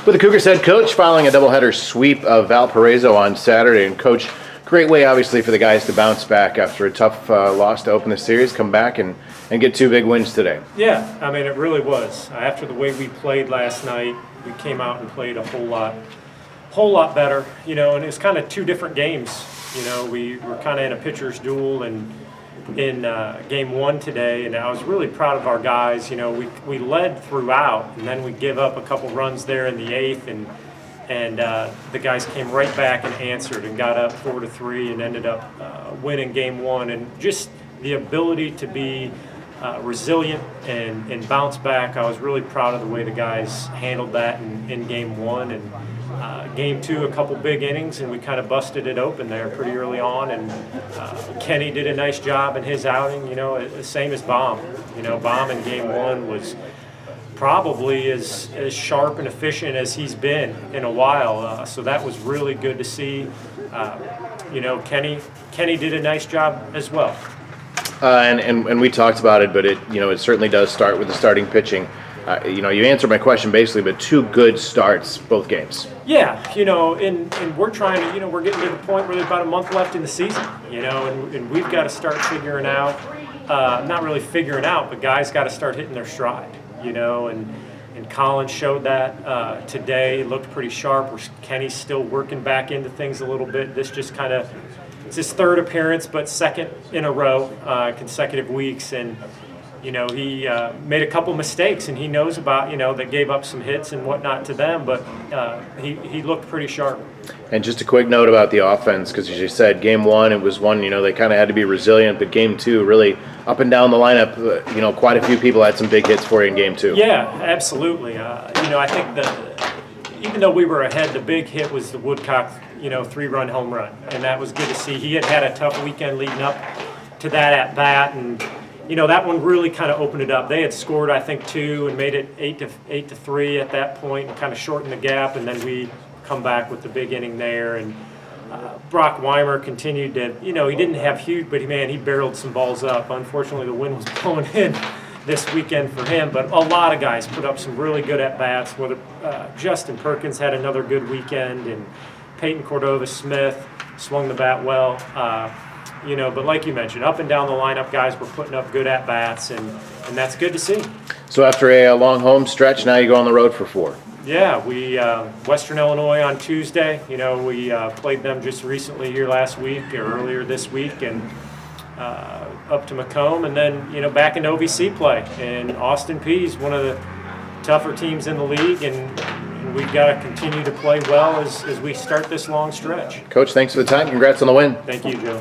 With the Cougars head coach following a doubleheader sweep of Valparaiso on Saturday. And Coach, great way obviously for the guys to bounce back after a tough loss to open the series, come back and get two big wins today. Yeah, I mean it really was. After the way we played last night, we came out and played a whole lot better, and it was kind of two different games. We were kind of in a pitcher's duel and in game one today, and I was really proud of our guys. We led throughout, and then we give up a couple runs there in the eighth, and the guys came right back and answered and got up 4-3 and ended up winning game one. And just the ability to be resilient and bounce back, I was really proud of the way the guys handled that in game one. And game two, a couple big innings, and we kind of busted it open there pretty early on. And Kenny did a nice job in his outing, the same as Baum. Baum in game one was probably as sharp and efficient as he's been in a while. So that was really good to see. Kenny did a nice job as well. And we talked about it, but it certainly does start with the starting pitching. You answered my question basically, but two good starts both games. Yeah, and we're trying to, we're getting to the point where there's about a month left in the season, and we've got to start figuring out, not really figuring out, but guys got to start hitting their stride, and Colin showed that today, looked pretty sharp. Kenny's still working back into things a little bit. This just kind of, it's his third appearance, but second in a row, consecutive weeks, and he made a couple mistakes, and he knows about, that gave up some hits and whatnot to them, but he looked pretty sharp. And just a quick note about the offense, because as you said, game one, it was one, they kind of had to be resilient, but game two, really up and down the lineup, quite a few people had some big hits for you in game two. Yeah, absolutely. I think that even though we were ahead, the big hit was the Woodcock, 3-run home run, and that was good to see. He had a tough weekend leading up to that at bat, and that one really kind of opened it up. They had scored, I think, 2 and made it 8-3 at that point and kind of shortened the gap, and then we come back with the big inning there. And Brock Weimer continued to, he didn't have huge, but he barreled some balls up. Unfortunately, the wind was blowing in this weekend for him, but a lot of guys put up some really good at-bats. Whether Justin Perkins had another good weekend, and Peyton Cordova-Smith swung the bat well. But like you mentioned, up and down the lineup, guys were putting up good at-bats, and that's good to see. So after a long home stretch, now you go on the road for 4. Yeah, we Western Illinois on Tuesday. We played them just recently here last week, or earlier this week, and up to Macomb, and then back in OVC play. And Austin Peay's one of the tougher teams in the league, and we've got to continue to play well as we start this long stretch. Coach, thanks for the time. Congrats on the win. Thank you, Joe.